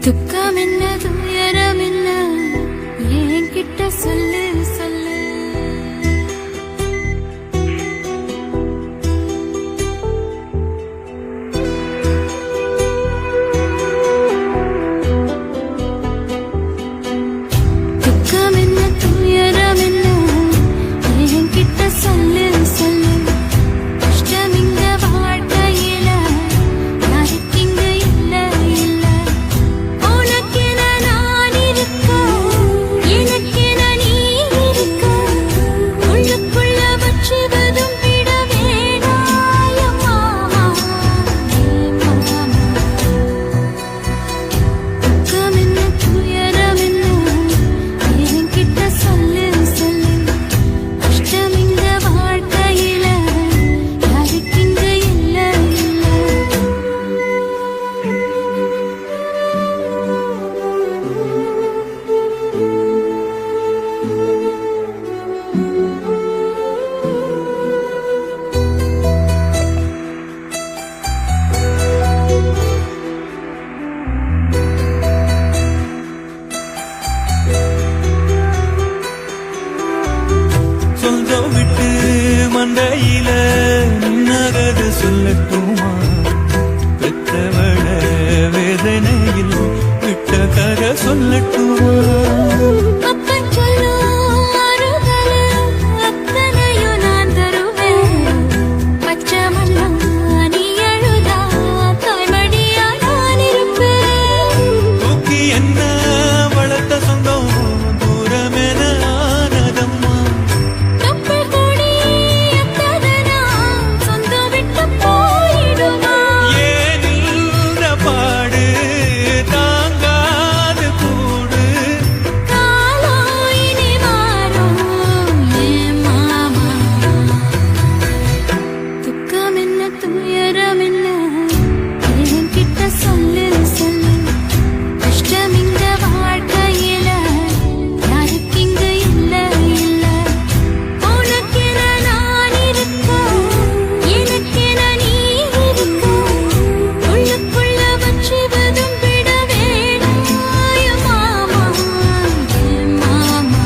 துக்கம் என்ன துயரம் என்ன என்கிட்ட சொல்லு சொல்லு. துக்கம் என்ன துயரம் என்ன என்கிட்ட சொல்லு சொல்லு. கஷ்டம் இங்க வாழ்க்கையில யாருக்கு இங்க இல்ல இல்ல. உனக்கென நான் இருக்க எனக்கென நீ இருக்க. உள்ளுக்குள்ள வச்சுவதும் விட வேணாய மாமா மாமா. துக்கம் என்ன துயரம் என்ன என்கிட்ட சொல்லு சொல்லு. கஷ்டம் இங்க வாழ்க்கையில யாருக்கு இங்க இல்ல இல்ல. சொந்தம் விட்டு மண்டையில நின்னகது சொல்லட்டுமா? பெற்றவள வேதனையில் விட்ட கதை சொல்லட்டுமா? அப்பன் சொல்லும் ஆறுதல அத்தனையும் நான் தருவேன். பச்சை மண்ணா நீ அழுதா தாய்மடியா நான் இருப்பேன். தூக்கி என்ன வளர்த்த சொந்தம் தூரமென ஆனதம்மா. கப்பல் கூடி எத்ததனா சொந்தம் விட்டு போயிடுமா? ஏன் இந்த பாடு தாங்காது கூடு. காலம் இனி மாறும் ஏன் மாமா. துக்கம் என்ன துயரம் என்ன என்கிட்ட சொல்லு சொல்லு. கஷ்டம் இங்க வாழ்க்கையில யாருக்கு இங்க இல்ல இல்ல. உனக்கென நான் இருக்க எனக்கென நீ இருக்க. உள்ளுக்குள்ள வச்சுவதும் விட வேணாய மாமா ஏன் மாமா.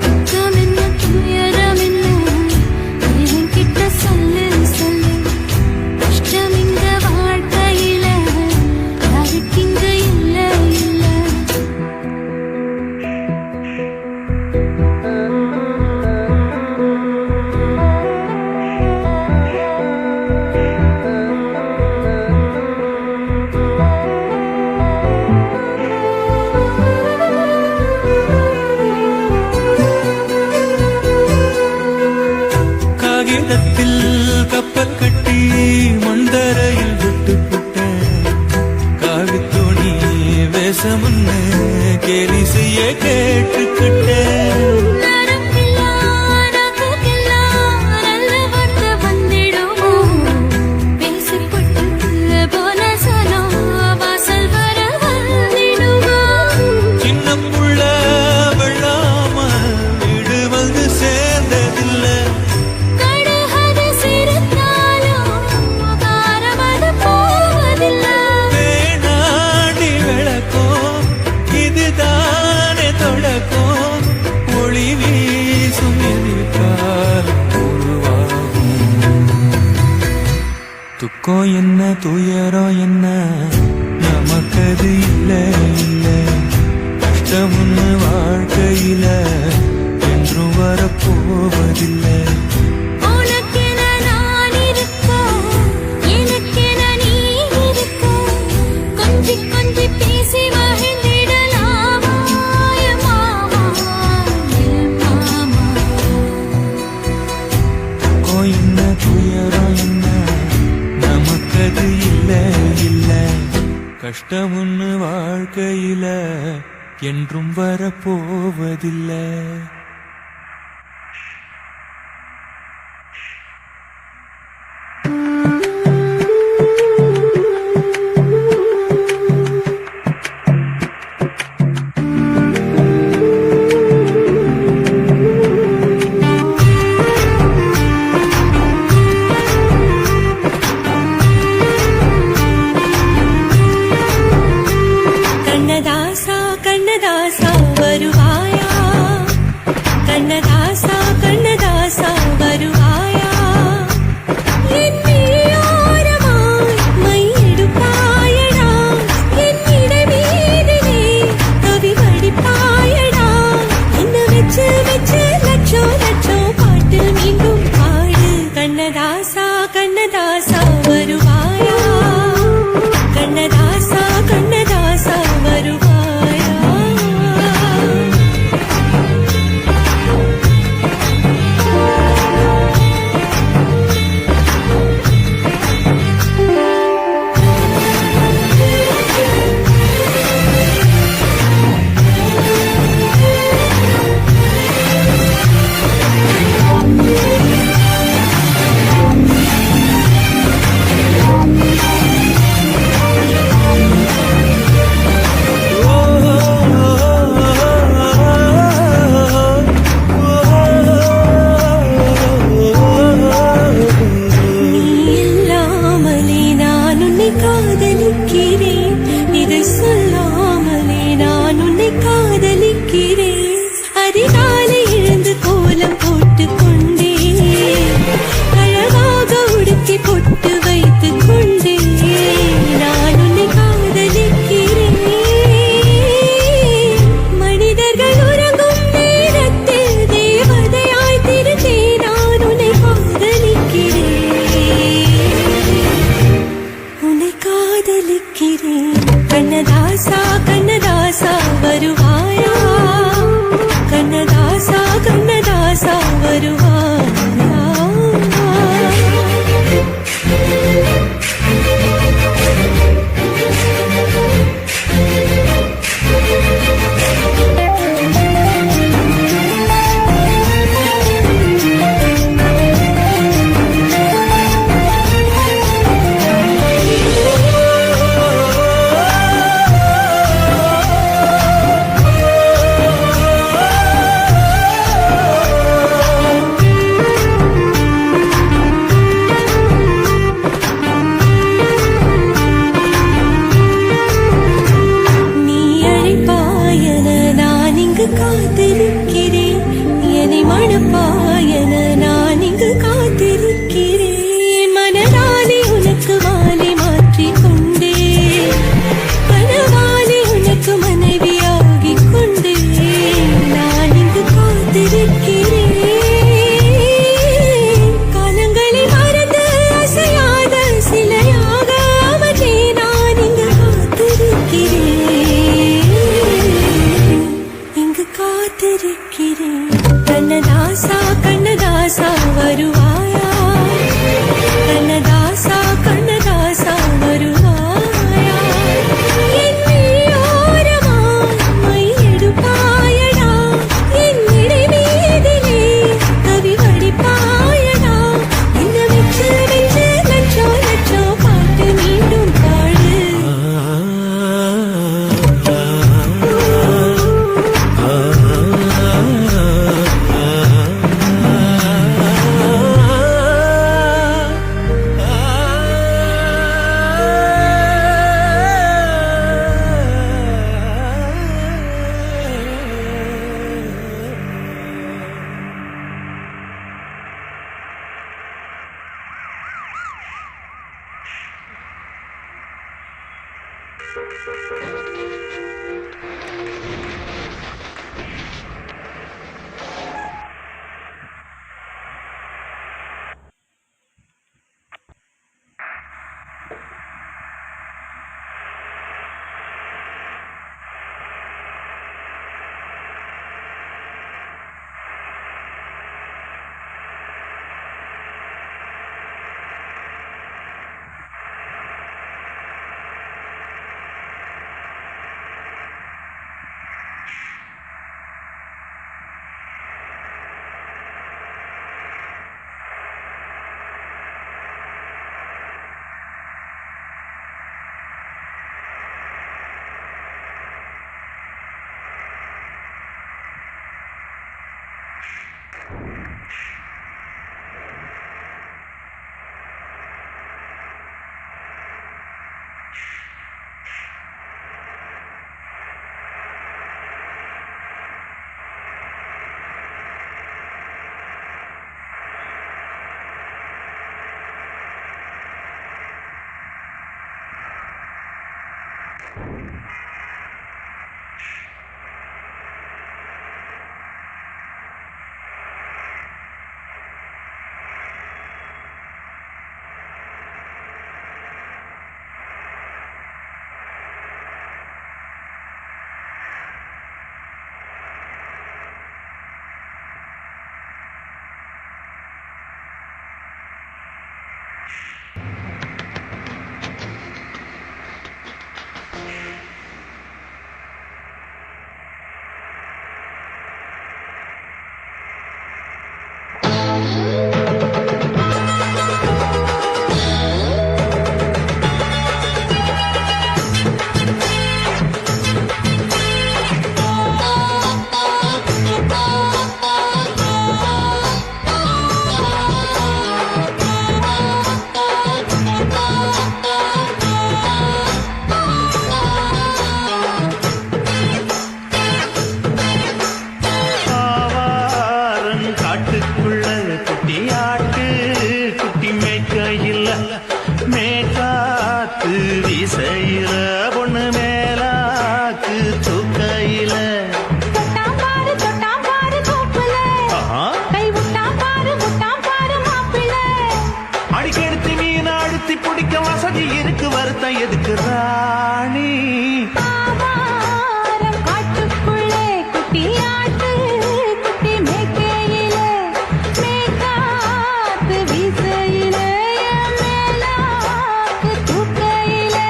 துக்கம் என்ன துயரம் என்ன என்கிட்ட சொல்லு சொல்லு. கஷ்டம் இங்க வாழ்க்கையில யாருக்கு இங்க இல்ல இல்ல. காகிதத்தில் கப்பல் கட்டி மண்டரையில் விட்டு புட்டேன். காவித்துணி வேஷமுன்னு கேலி செய்ய கேட்டுக்கிட்டேன். நரம்பில்லா நாக்குக்கெல்லாம் நல்ல வார்த்தை வந்திடுமோ? பேசிப்பட்டு போன சனம் வாசல் வர வந்திடுமோ? சின்ன புள்ள வெள்ளாம வீடு வந்து சேர்ந்ததில்லை. கடுகது சிரித்தாலும் காரமது போவதில்லை. வேணாடி விளக்கம் இதுதானே தொடக்கம். ஒளி வீசும் எதிர்காலம் உருவாகும். துக்கம் என்ன துயரம் என்ன நமக்கது இல்ல இல்ல. கஷ்டம்னு வாழ்க்கையில என்றும் வரப்போவதில்லை. உனக்கென நான் இருக்க எனக்கென நீ இருக்க. கொஞ்சி கொஞ்சி பேசி மகிழ்ந்திடலாமா என் மாமா என் மாமா. துக்கம் என்ன துயரம் என்ன நமக்கது இல்ல இல்ல. கஷ்டம்னு வாழ்க்கையில என்றும் வரப்போவதில்லை. கண்ணதாசா வருவாயா கண்ணதாசா கண்ணதாசா வருவாயா காதலிக்கிறேன் இதை சொல்லாமலே நான் உன்னை காதலிக்கிறேன் அதிகாலை எழுந்து கோலம் போட்டுக் கொண்டே அழகாக உடுத்தி பொட்டு வைத்துக் கொண்டே நான் உன்னை காதலிக்கிறேன் மனிதர்கள் உறங்கும் நேரத்தில் தேவதையாய் திருத்தே நான் உன்னை காதலிக்கிறேன் காதலிக்கிறேன் கண்ணதாசா கண்ணதாசா வருவாயா கண்ணதாசா கண்ணதாசா வருவாயா காத்திருக்கிறேன் என்னை மணப்பாயன நான் இங்கு காத்திருக்கிறேன் மனதாலே உனக்கு மாலை மாற்றிக் கொண்டே கனவாலே உனக்கு மனைவியாகிக் கொண்டே நான் இங்கு காத்திருக்கிறேன் காலங்களை மறந்து அசையாத சிலையாக அவனே நான் இங்கு காத்திருக்கிறேன் காத்திருக்கிறேன் கண்ணதாசா கண்ணதாசா வருவாயா கண்ணதாசா கண்ணதாசா வருவாயா என் ஓரமாய் எடுப்பாயடா என் இடை மீதிலே கவி வடிப்பாயடா இந்த வெச்சு வெச்சு லட்சோ லட்சோ பாட்டு மீண்டும் பாடு வருத்தம் எதுக்கு ராணி ஆவாரம் காட்டுக்குள்ளே குட்டியாட்டு குட்டி மேய்க்கையிலே மேய்காத்து வீசையிலே மேலாக்கு தூக்கையிலே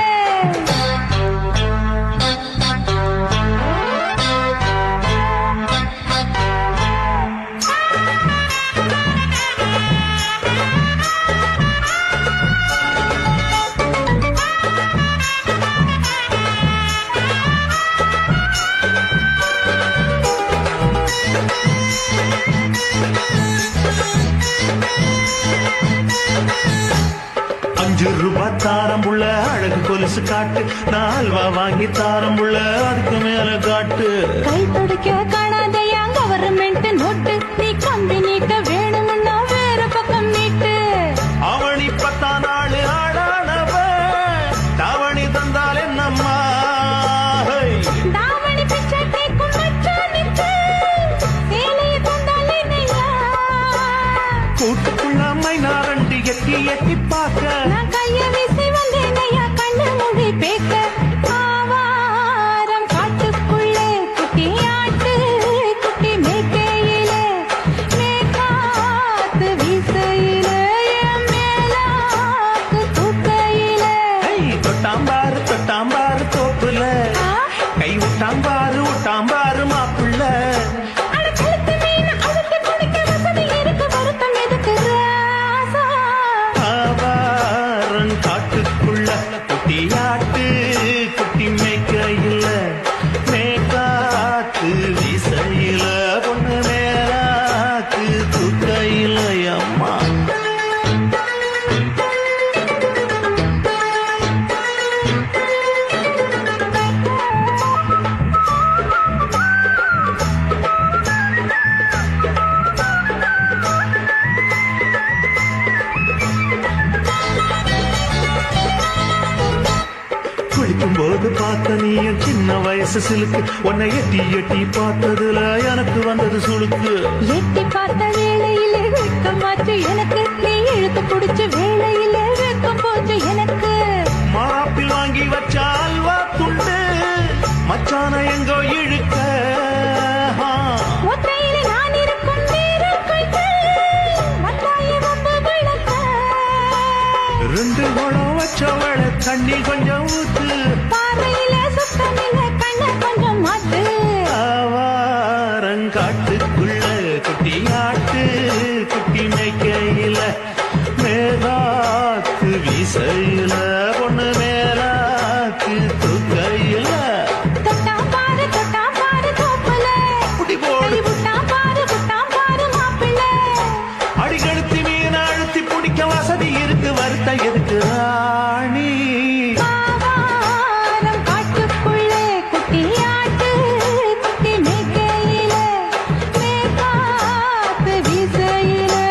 ₹5 தாரம் புள்ள அழகு கொலுசு காட்டு நான் அல்வா வாங்கி தாரம் புள்ள அதுக்கு மேல காட்டு கை துடிக்க காணாதையா கவர்மெண்ட் நோட்டு நீ கம்பி நீட்ட வேணும்னா வேற பக்கம் நீட்டு அவனி 10 நாள் ஆடானவ தாவணி தந்தால் என்னம்மா தாவணி பிச்சை கேட்கும் மச்சானுக்கு சேலையை தந்தாலே நையா கூட்டுக்குள்ள மைனா ரெண்டு எட்டி எட்டி பார்க்க நான் கைய வீசி வந்தேன் ஐயா கண்ணு மூடி பேக்க ஆவாரம் காட்டுக்குள்ளே குட்டியாட்டு குட்டி மேய்க்கையிலே மேய்காத்து வீசையிலே மேலாக்கு தூக்கையிலே தொட்டாம்பாரு தோப்புல கை விட்டாம்பாரு மாப்புள்ள அட கழுத்து மீன் அழுத்து குடிக்க வசதி இருக்கு வருத்தம் எதுக்கு ராசா ஆவாரன் காட்டுக்குள்ள குட்டியாட்டு குட்டி மேய்க்கையில மேய்காத்து வீசையில பொண்ணு மேலாக்கு தூக்கையில அம்மா குளிக்கும் போது பார்த்த நீ என் சின்ன வயசு சிலுக்கு உன்னை எட்டி எட்டி பார்த்ததுல எனக்கு வந்தது சுளுக்கு எட்டி பார்த்த வேளையிலே வெக்கமாச்சு எனக்கு நீ இழுத்து பிடிச்ச வேளையிலே வெக்கம் போச்சு எனக்கு மாப்பிள் வாங்கி வச்ச அல்வா துண்டு மச்சான எங்கோ இழுக்க ஒத்தையில நான் இருக்கும் நேரம் கொய்த்து வந்தாயே வம்பு விளக்க 2 குடம் வச்சவள தண்ணி கொஞ்சம் ஊத்து பார்வையில சுத்தமில்ல கண்ண கொஞ்சம் மாத்து ஆவாரங்காட்டுக்குள்ள குட்டியாட்டு குட்டி மேய்க்கையில மேலாக்கு வீசையில பொண்ணு மேலாக்கு தூக்கையில தொட்டாம் பாரு தோப்புல குட்டி போடு விட்டாம் பாரு மாப்பிள்ளை அடிக்கழுத்தி மீன் அழுத்தி பிடிக்க வசதி இருக்கு வருத்தம் எதுக்கு ராணி ஆவாரம் காட்டுக்குள்ளே குட்டியாட்டு குட்டி மேய்க்கையிலே மேய்காத்து வீசையிலே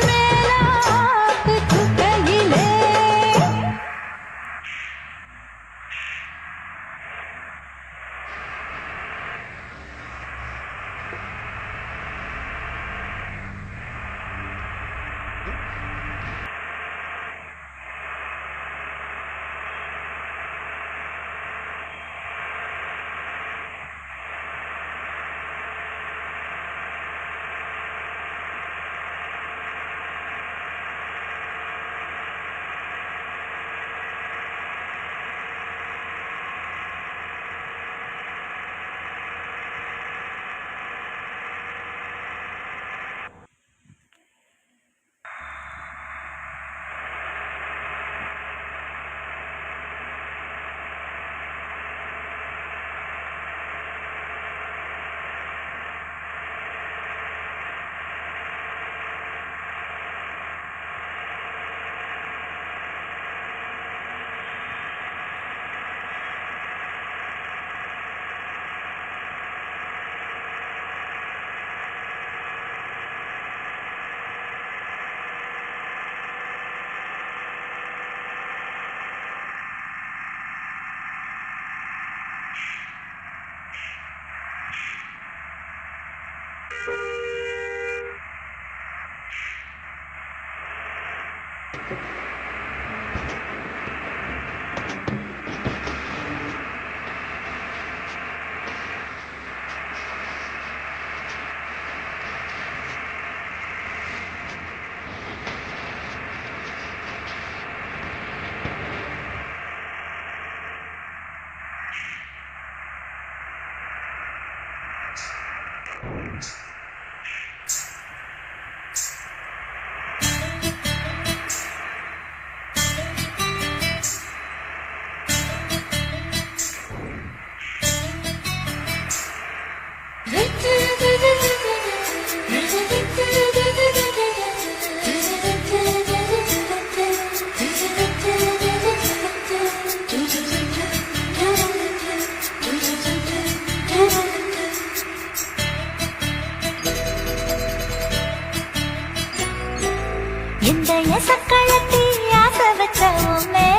மேலாக்கு தூக்கையிலே எசக்களத்தி ஆசை வச்ச உன் மேல